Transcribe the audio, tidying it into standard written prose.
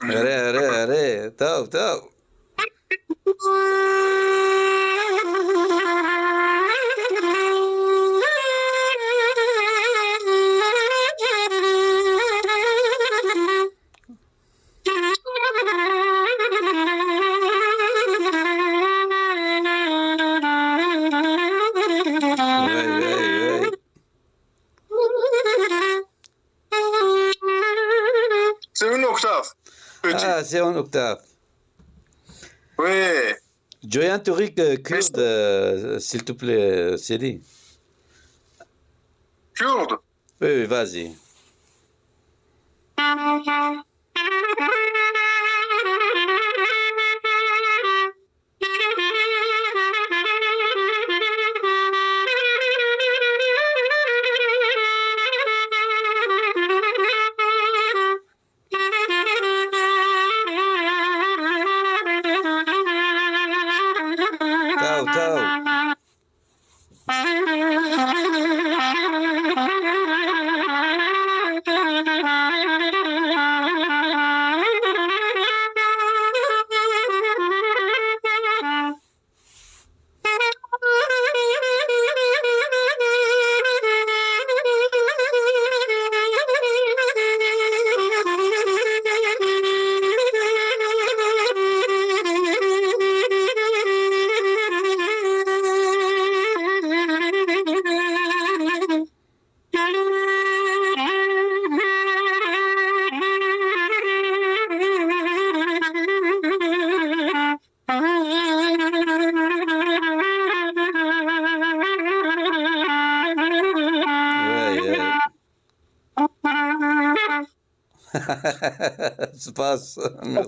Allez, allez, allez, top, top. Ouais, ouais, ouais. C'est une octave. Petit. Ah, c'est en octave. Oui. Joue un truc kurde, s'il te plaît, Céline. Kurde. Oui, oui, vas-y. Tao, tao. Ouais, ouais. Se passe. Merci.